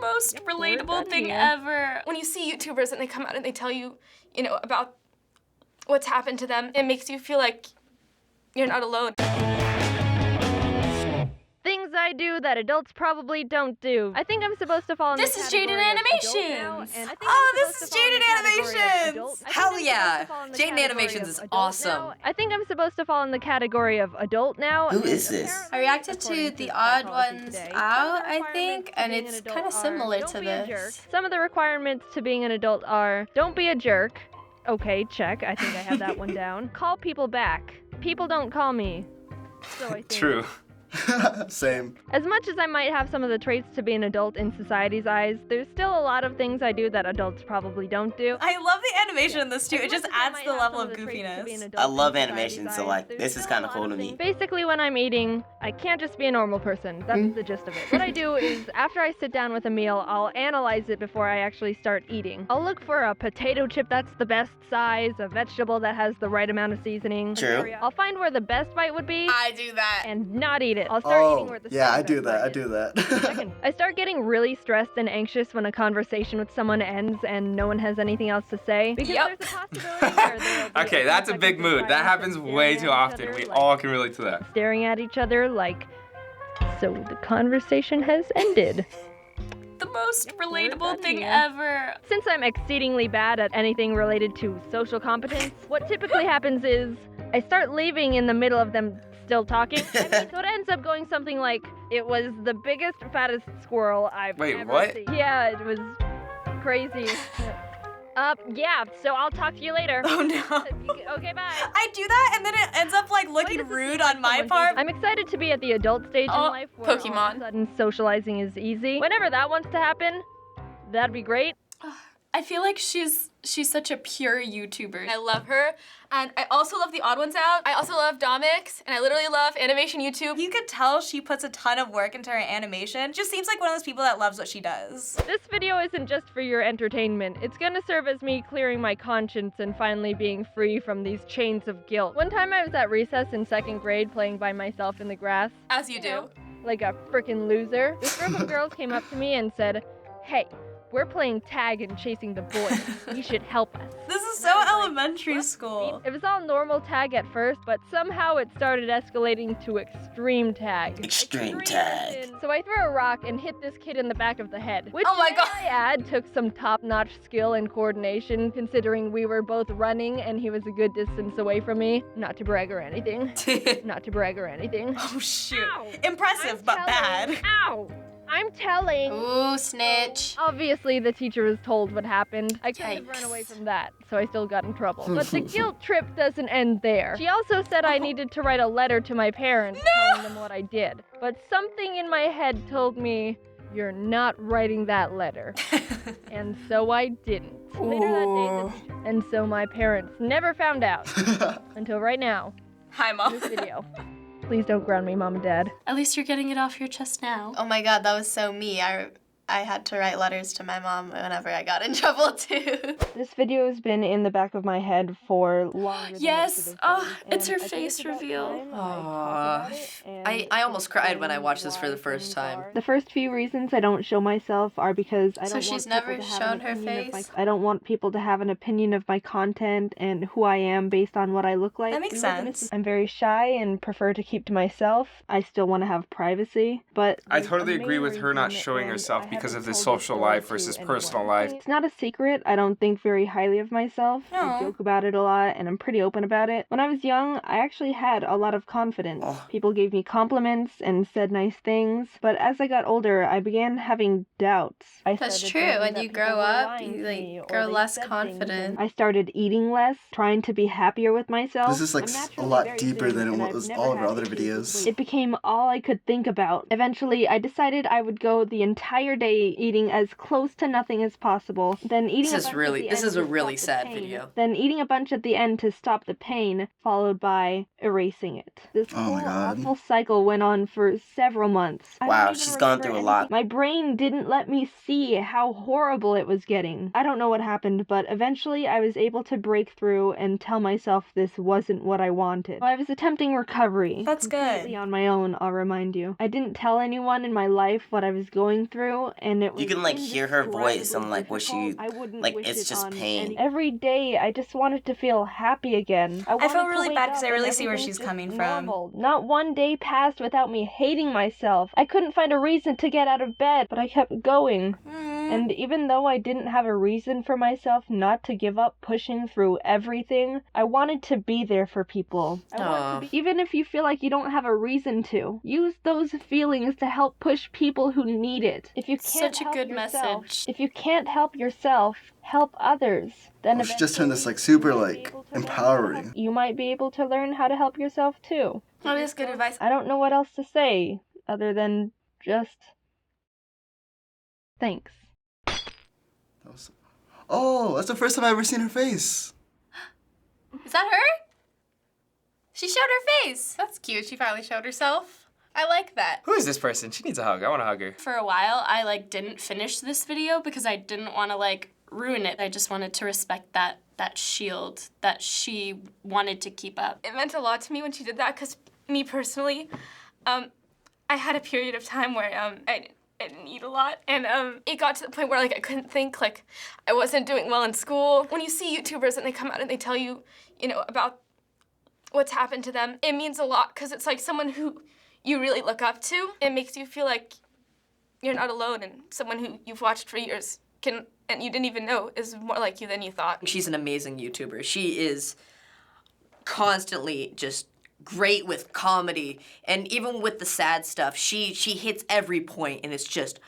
most relatable thing ever. When you see YouTubers and they come out and they tell you, you know, about what's happened to them, it makes you feel like you're not alone. Things I do that adults probably don't do. I think I'm supposed to fall in This the is category Jaiden of adult now, Animations. and I think Oh, I'm this supposed is to fall in the Jaiden category of Animations. adult. I think Hell I'm supposed yeah. to fall in the Jaiden category Animations of is adult awesome. now. I think I'm supposed to fall in the category of adult now. Who and is this? apparently, I reacted according to the the odd psychology ones today, out, some of the I requirements think, to and being an it's adult kind of are, similar don't to be a jerk. this. Some of the requirements to being an adult are, don't be a jerk. Okay, check. I think I have that one down. Call people back. People don't call me. So I think. True. Same. As much as I might have some of the traits to be an adult in society's eyes, there's still a lot of things I do that adults probably don't do. I love the animation in this too. As It just much as I adds might the have level some of the traits to be an goofiness. adult I love in animation, society's so eyes, like there's this is still a kind of lot cool to of me. things. Basically, when I'm eating, I can't just be a normal person. That's the gist of it. What I do is, after I sit down with a meal, I'll analyze it before I actually start eating. I'll look for a potato chip that's the best size, a vegetable that has the right amount of seasoning. True. I'll find where the best bite would be I do that. and not eat it. I'll start eating where the yeah, I second do best that. bite I is. do that. Second, I start getting really stressed and anxious when a conversation with someone ends and no one has anything else to say. Because Yep. there's a possibility where there'll be Okay, that's a 10 big seconds of mood. That silence happens and way staring too at each often. other, We like, all can relate to that. staring at each other like, so the conversation has ended. The most relatable thing ever. Since I'm exceedingly bad at anything related to social competence, what typically happens is I start leaving in the middle of them still talking. I mean, so it ends up going something like, it was the biggest, fattest squirrel I've Wait, ever what? seen. Yeah, it was crazy. Yeah, so I'll talk to you later. Oh no. Okay, bye. I do that and then it ends up like Why looking does it rude seem like on my someone part. I'm excited to be at the adult stage in Oh, life where all of Pokemon. a sudden socializing is easy. Whenever that wants to happen, that'd be great. I feel like she's such a pure YouTuber. I love her, and I also love the Odd Ones Out. I also love Domix, and I literally love animation YouTube. You could tell she puts a ton of work into her animation. Just seems like one of those people that loves what she does. This video isn't just for your entertainment. It's gonna serve as me clearing my conscience and finally being free from these chains of guilt. One time I was at recess in 2nd grade playing by myself in the grass. As you do. Like a frickin' loser. This group of girls came up to me and said, "Hey, we're playing tag and chasing the boys. You should help us." This is so elementary school. It was all normal tag at first, but somehow it started escalating to extreme tag. Extreme tag. So I threw a rock and hit this kid in the back of the head, which Oh my may God. I add took some top-notch skill and coordination, considering we were both running and he was a good distance away from me. Not to brag or anything. Not to brag or anything. Oh shoot. Ow. Impressive, I'm but telling- bad. Ow! I'm telling. Ooh, snitch. Obviously, the teacher was told what happened. I couldn't have Yikes. run away from that, so I still got in trouble. But the guilt trip doesn't end there. She also said I needed to write a letter to my parents telling them what I did. But something in my head told me, you're not writing that letter. And so I didn't. Later that day, and so my parents never found out. Until right now, Hi, Mom. this video. Please don't ground me, Mom and Dad. At least you're getting it off your chest now. Oh my god, that was so me. I had to write letters to my mom whenever I got in trouble too. This video has been in the back of my head for longer than Yes, it should have oh, been, it's her and I think face it's about reveal. time I talk about it and I almost cried when I watched this explain for the first why time. things are. The first few reasons I don't show myself are because I So don't she's want people never to have shown an her opinion of face? I don't want people to have an opinion of my content and who I am based on what I look like. That makes sense. I'm very shy and prefer to keep to myself. I still want to have privacy, but I there's totally a agree main with her not reason, showing and herself I because of haven't the told social story life to versus anyone. personal life. It's not a secret. I don't think very highly of myself. I Aw. joke about it a lot, and I'm pretty open about it. When I was young, I actually had a lot of confidence. Oh. People gave me compliments and said nice things, but as I got older, I began having doubts. I That's started true. thinking When that you people grow were up, lying you, to me, like, or grow they less said things, confident. and I started eating less, trying to be happier with myself. This is like I'm a naturally lot very deeper thin, than and it I've was never all of our had other issues videos. with weight. It became all I could think about. Eventually, I decided I would go the entire day eating as close to nothing as possible. Then eating This is a bunch really- at the this end is a to really stop the sad pain. video. Then eating a bunch at the end to stop the pain, followed by erasing it. This Oh my whole God. awful cycle went on for several months. I don't Wow, even she's gone remember through a anything. lot. My brain didn't let me see how horrible it was getting. I don't know what happened, but eventually I was able to break through and tell myself this wasn't what I wanted. I was attempting recovery. That's good. Completely on my own, I'll remind you. I didn't tell anyone in my life what I was going through video, and it was You can like hear her voice and like what she I wouldn't like wish it's it just on pain. any- Every day, I just wanted to feel happy again. I felt wanted to really wake bad up because I and really see where everything's she's just coming from. normal. Not one day passed without me hating myself. I couldn't find a reason to get out of bed, but I kept going. And even though I didn't have a reason for myself not to give up pushing through everything, I wanted to be there for people. I want to be, even if you feel like you don't have a reason to, use those feelings to help push people who need it. If you can't Such a help good yourself, message. if you can't help yourself, help others. Then She just turned this like eventually super you might be like able to learn how to empowering. help- You might be able to learn how to help yourself too. Oh, that's good advice. I don't know what else to say other than just thanks. That was... Oh, that's the first time I've ever seen her face. Is that her? She showed her face. That's cute. She finally showed herself. I like that. Who is this person? She needs a hug. I want to hug her. For a while, I like didn't finish this video because I didn't want to like ruin it. I just wanted to respect that shield that she wanted to keep up. It meant a lot to me when she did that because me personally, I had a period of time where I didn't eat a lot, and it got to the point where like I couldn't think, like I wasn't doing well in school. When you see YouTubers and they come out and they tell you, you know, about what's happened to them, it means a lot because it's like someone who you really look up to. It makes you feel like you're not alone, and someone who you've watched for years can, and you didn't even know, is more like you than you thought. She's an amazing YouTuber. She is constantly just great with comedy, and even with the sad stuff, she hits every point, and it's just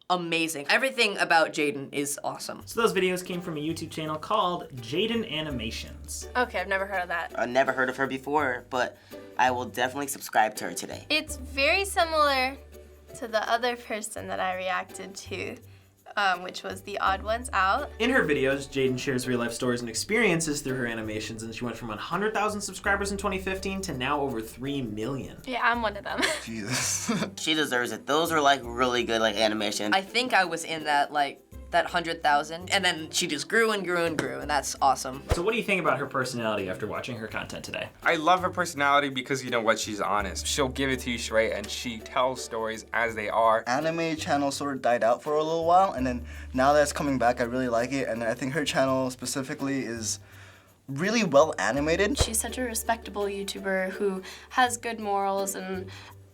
amazing. Everything about Jaiden is awesome. So those videos came from a YouTube channel called Jaiden Animations. Okay, I've never heard of that. I've never heard of her before, but I will definitely subscribe to her today. It's very similar to the other person that I reacted to, which was the Odd Ones Out. In her videos, Jaiden shares real-life stories and experiences through her animations, and she went from 100,000 subscribers in 2015 to now over 3 million. Yeah, I'm one of them. Jesus. She deserves it. Those are like really good like animation. I think I was in that 100,000, and then she just grew and grew and grew, and that's awesome. So what do you think about her personality after watching her content today? I love her personality because you know what, she's honest. She'll give it to you straight and she tells stories as they are. Anime channel sort of died out for a little while, and then now that it's coming back, I really like it, and I think her channel specifically is really well animated. She's such a respectable YouTuber who has good morals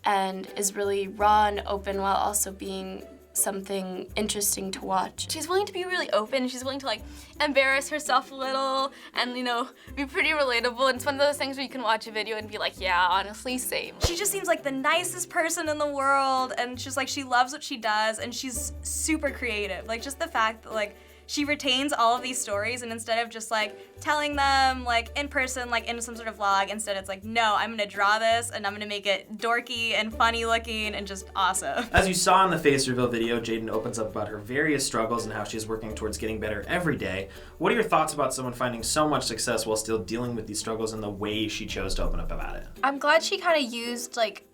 and is really raw and open while also being something interesting to watch. She's willing to be really open. She's willing to like embarrass herself a little and, you know, be pretty relatable. And it's one of those things where you can watch a video and be like, yeah, honestly, same. She just seems like the nicest person in the world, and she's like, she loves what she does, and she's super creative. Like, just the fact that like she retains all of these stories, and instead of just like telling them like in person, like in some sort of vlog, instead it's like, no, I'm gonna draw this and I'm gonna make it dorky and funny looking and just awesome. As you saw in the face reveal video, Jaiden opens up about her various struggles and how she's working towards getting better every day. What are your thoughts about someone finding so much success while still dealing with these struggles and the way she chose to open up about it? I'm glad she kind of used like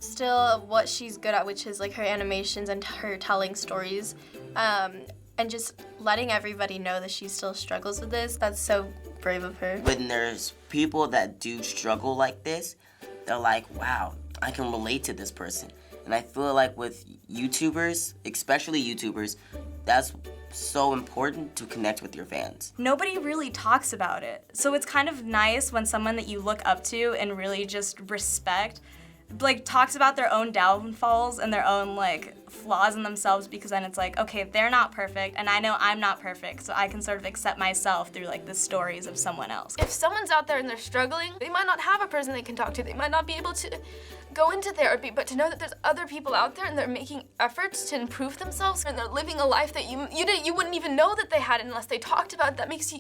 still what she's good at, which is like her animations and her telling stories. And just letting everybody know that she still struggles with this. That's so brave of her. When there's people that do struggle like this, they're like, wow, I can relate to this person. And I feel like with YouTubers, especially YouTubers, that's so important to connect with your fans. Nobody really talks about it. So it's kind of nice when someone that you look up to and really just respect like talks about their own downfalls and their own like flaws in themselves, because then it's like, okay, they're not perfect and I know I'm not perfect, so I can sort of accept myself through like the stories of someone else. If someone's out there and they're struggling, they might not have a person they can talk to. They might not be able to go into therapy, but to know that there's other people out there and they're making efforts to improve themselves and they're living a life that you wouldn't even know that they had unless they talked about it, that makes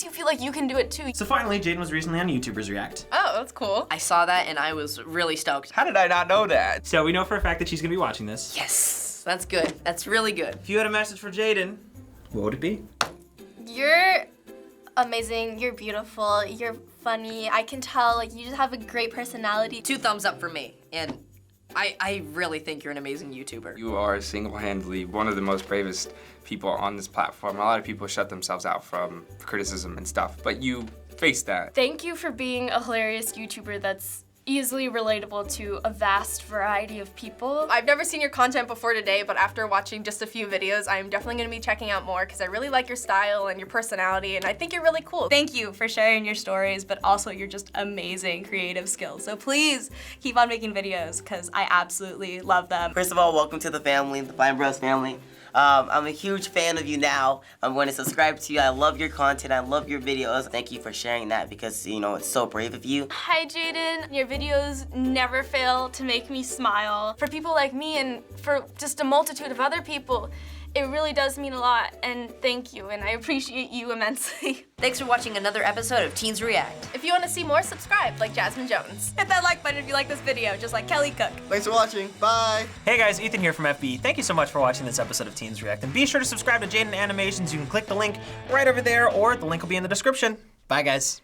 you feel like you can do it too. So finally, Jaiden was recently on YouTubers React. Oh, that's cool. I saw that and I was really stoked. How did I not know that? So we know for a fact that she's gonna be watching this. Yes, that's good. That's really good. If you had a message for Jaiden, what would it be? You're amazing, you're beautiful, you're funny. I can tell like you just have a great personality. 2 thumbs up for me, and I really think you're an amazing YouTuber. You are single-handedly one of the most bravest people on this platform. A lot of people shut themselves out from criticism and stuff, but you faced that. Thank you for being a hilarious YouTuber that's easily relatable to a vast variety of people. I've never seen your content before today, but after watching just a few videos, I'm definitely gonna be checking out more because I really like your style and your personality, and I think you're really cool. Thank you for sharing your stories, but also your just amazing creative skills. So please keep on making videos because I absolutely love them. First of all, welcome to the family, the Fine Bros family. I'm a huge fan of you now. I'm going to subscribe to you. I love your content. I love your videos. Thank you for sharing that because, you know, it's so brave of you. Hi, Jaiden. Your videos never fail to make me smile. For people like me and for just a multitude of other people, it really does mean a lot, and thank you, and I appreciate you immensely. Thanks for watching another episode of Teens React. If you want to see more, subscribe like Jasmine Jones. Hit that like button if you like this video, just like Kelly Cook. Thanks for watching. Bye. Hey guys, Ethan here from FB. Thank you so much for watching this episode of Teens React. And be sure to subscribe to Jaiden Animations. You can click the link right over there, or the link will be in the description. Bye guys.